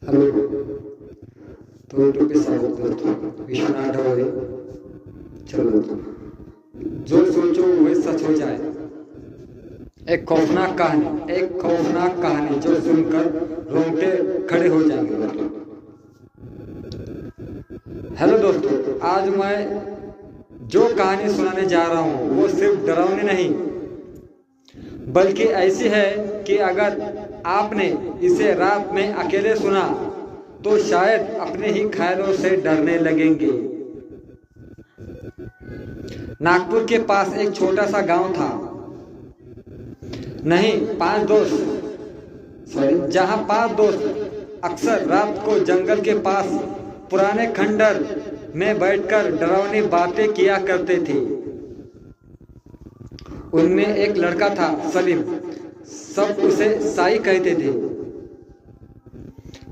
Hello. तो YouTube पे स्वागत दोस्तों, विश्वनाथ ढवोरे। चलो दोस्तों, जो सोचो वही सच हो जाए। एक खौफनाक कहानी जो सुनकर रोंगटे खड़े हो जाएंगे दोस्तों। हेलो दोस्तों, आज मैं जो कहानी सुनाने जा रहा हूँ वो सिर्फ डरावनी नहीं, बल्कि ऐसी है कि अगर आपने इसे रात में अकेले सुना तो शायद अपने ही ख्यालों से डरने लगेंगे। नागपुर के पास एक छोटा सा गांव था, जहां 5 दोस्त अक्सर रात को जंगल के पास पुराने खंडर में बैठकर डरावनी बातें किया करते थे। उनमें एक लड़का था, सलीम। सब उसे साई कहते थे।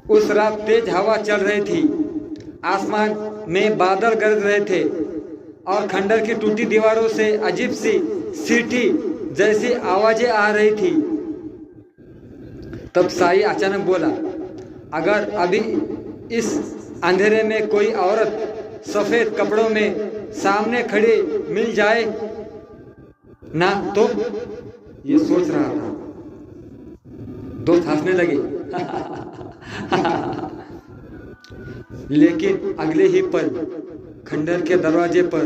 उस रात तेज हवा चल रही थी, आसमान में बादल गरज रहे थे और खंडर की टूटी दीवारों से अजीब सी सीटी जैसी आवाजें आ रही थी। तब साई अचानक बोला, अगर अभी इस अंधेरे में कोई औरत सफेद कपड़ों में सामने खड़ी मिल जाए ना तो। ये सोच रहा था, दोस्त हंसने लगे। लेकिन अगले ही पल खंडर के दरवाजे पर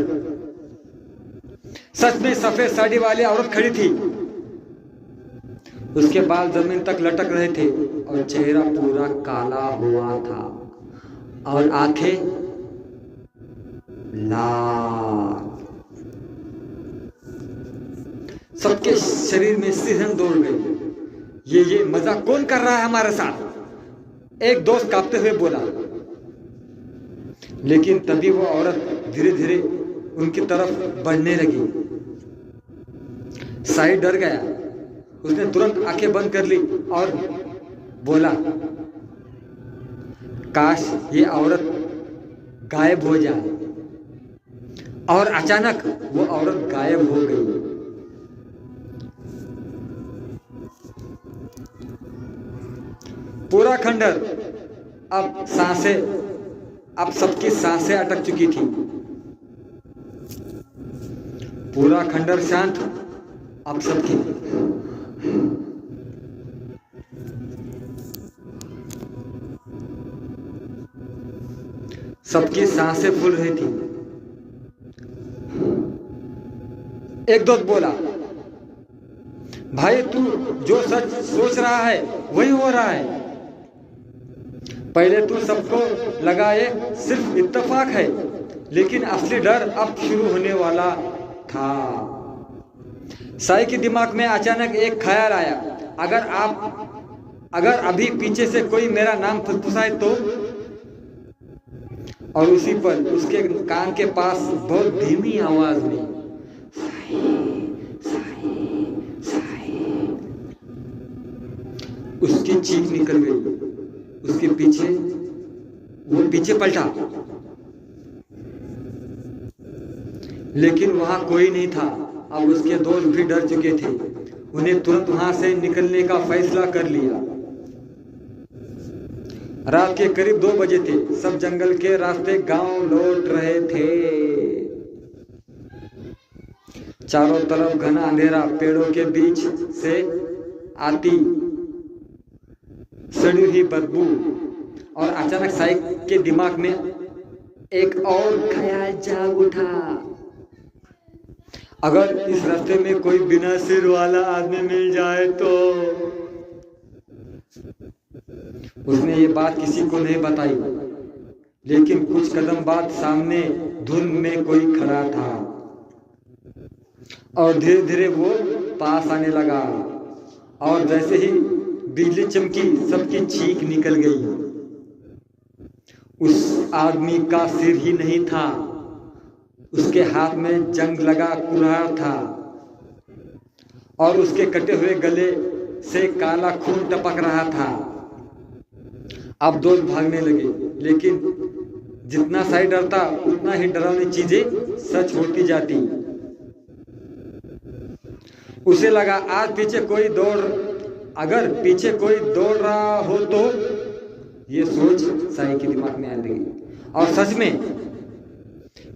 सच में सफेद साड़ी वाली औरत खड़ी थी। उसके बाल जमीन तक लटक रहे थे और चेहरा पूरा काला हुआ था और आंखें लाल। सबके शरीर में सिहरन दौड़ गई। ये मजाक कौन कर रहा है हमारे साथ? एक दोस्त कांपते हुए बोला। लेकिन तभी वो औरत धीरे धीरे उनकी तरफ बढ़ने लगी। साई डर गया। उसने तुरंत आंखें बंद कर ली और बोला, काश ये औरत गायब हो जाए। और अचानक वो औरत गायब हो गई। पूरा खंडर अब सबकी सांसें अटक चुकी थी। पूरा खंडर शांत। अब सबकी सांसें फूल रही थी। एक दोस्त बोला, भाई तू जो सच सोच रहा है वही हो रहा है। पहले तो सबको लगा ये सिर्फ इत्तेफाक है, लेकिन असली डर अब शुरू होने वाला था। साई के दिमाग में अचानक एक ख्याल आया, अगर अभी पीछे से कोई मेरा नाम फुसफुसाए तो। और उसी पर उसके कान के पास बहुत धीमी आवाज में उसकी चीख निकल गई। उसके वो पीछे पलटा, लेकिन वहां कोई नहीं था। अब उसके दोस्त भी डर चुके थे। उन्हें तुरंत वहां से निकलने का फैसला कर लिया। रात के करीब 2 बजे थे। सब जंगल के रास्ते गांव लौट रहे थे। चारों तरफ घना अंधेरा, पेड़ों के बीच से आती सड़ी हुई बदबू। और अचानक साई के दिमाग में एक और ख्याल जाग उठा, अगर इस रास्ते में कोई बिना सिर वाला आदमी मिल जाए तो। उसने ये बात किसी को नहीं बताई, लेकिन कुछ कदम बाद सामने धुंध में कोई खड़ा था और धीरे धीरे वो पास आने लगा। और जैसे ही बिजली चमकी, सबकी चीख निकल गई। उस आदमी का सिर ही नहीं था, उसके हाथ में जंग लगा कुल्हाड़ था और उसके कटे हुए गले से काला खून टपक रहा था। अब दोस्त भागने लगे, लेकिन जितना साई डरता उतना ही डरावनी चीजें सच होती जाती। उसे लगा अगर पीछे कोई दौड़ रहा हो तो ये सोच साई के दिमाग में आने लगी और सच में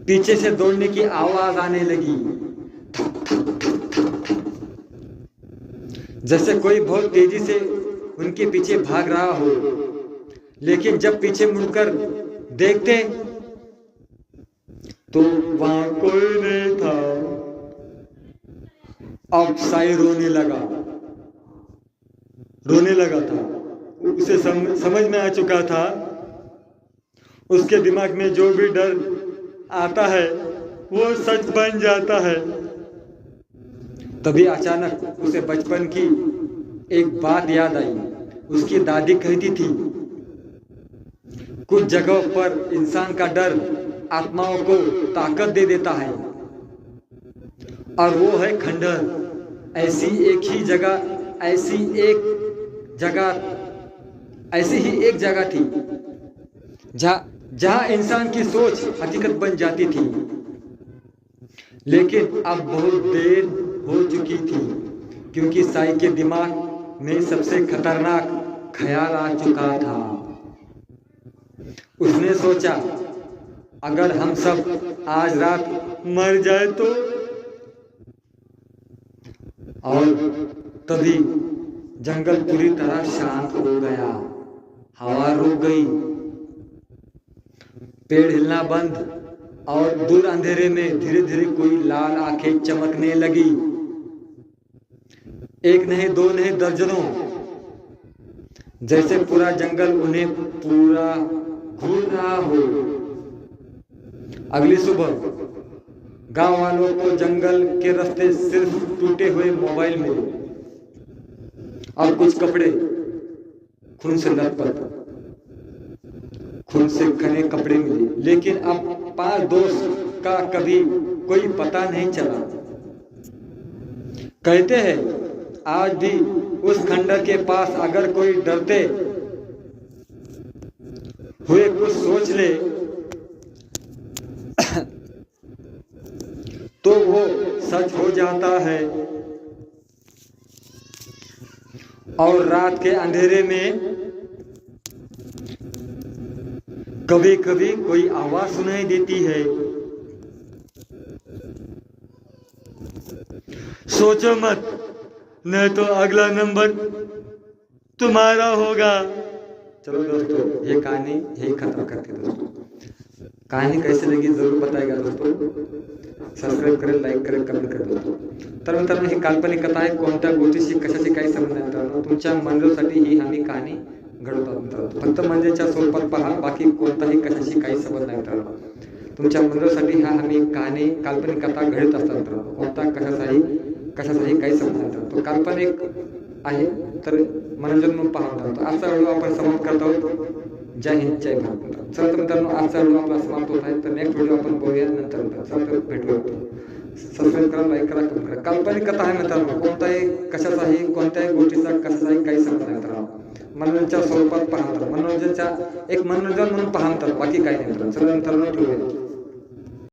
पीछे से दौड़ने की आवाज आने लगी, थप थप थप थप थप, जैसे कोई बहुत तेजी से उनके पीछे भाग रहा हो। लेकिन जब पीछे मुड़कर देखते तो वहां कोई नहीं था। अब साई रोने लगा था। उसे समझ में आ चुका था, उसके दिमाग में जो भी डर आता है वो सच बन जाता है। तभी अचानक उसे बचपन की एक बात याद आई। उसकी दादी कहती थी, कुछ जगहों पर इंसान का डर आत्माओं को ताकत दे देता है, और वो है खंडहर। ऐसी ही एक जगह थी जहां इंसान की सोच हकीकत बन जाती थी। लेकिन अब बहुत देर हो चुकी थी, क्योंकि साई के दिमाग में सबसे खतरनाक ख्याल आ चुका था। उसने सोचा, अगर हम सब आज रात मर जाए तो। और तभी जंगल पूरी तरह शांत हो गया, हवा रुक गई, पेड़ हिलना बंद, और दूर अंधेरे में धीरे धीरे कोई लाल आंखें चमकने लगी। एक नहीं, दो नहीं, दर्जनों, जैसे पूरा जंगल उन्हें पूरा घूर रहा हो। अगली सुबह गांव वालों को जंगल के रास्ते सिर्फ टूटे हुए मोबाइल मिले और कुछ कपड़े खून से लथपथ, खून से घने कपड़े मिले। लेकिन अब 5 दोस्त का कभी कोई पता नहीं चला। कहते हैं आज भी उस खंडर के पास अगर कोई डरते हुए कुछ सोच ले तो वो सच हो जाता है। और रात के अंधेरे में कभी कभी कोई आवाज सुनाई देती है, सोचो मत, नहीं तो अगला नंबर तुम्हारा होगा। चलो दोस्तों, ये कहानी यही खत्म करते हैं दोस्तों। कहानी कैसे लगी जरूर बताएगा दोस्तों। सबस्क्राईब करेल, लाईक करेल, कमेंट करेल दोस्तों। तर मित्रांनो, ही काल्पनिक कथा आहे, कोणत्या गोष्टीशी कशाशी काही संबंध नाही मित्रांनो। तुमच्या मनोरंजनासाठी ही आम्ही कहाणी घडवतो मित्रांनो। फक्त मनोरंजनाच्या स्वरूपात पहा, बाकी कोणताही कशाशी काही संबंध नाही मित्रांनो। तुमच्या मनोरंजनासाठी हा आम्ही कहाणी काल्पनिक कथा घडत असतात मित्रांनो। कोणता कशाचाही काही संबंध नाही मित्रांनो। तो काल्पनिक आहे, तर मनोरंजन म्हणून पहा मित्रांनो। आजचा व्हिडिओ आपण समाप्त करत आहोत। जय हिंद, जय भारत मित्रांनो। चला तर मित्रांनो, आजचा व्हिडिओ आपला समाप्त होत आहे। तर नेक्स्ट व्हिडिओ आपण बघूया नंतर मित्रांनो। चला तर भेटूया। सबस्क्राईब करा, लाईक करा, कमेंट करा। काल्पनिक कथा आहे मित्रांनो, कोणताही कशाचाही कोणत्याही गोष्टीचा कशाचाही काही संबंध नाही मित्रांनो। मनोरंजनाच्या स्वरूपात पहा, मनोरंजनच्या एक मनोरंजन म्हणून पहा मित्रांनो, बाकी काही नाही मित्रांनो। चला मित्रांनो, ठेवूया।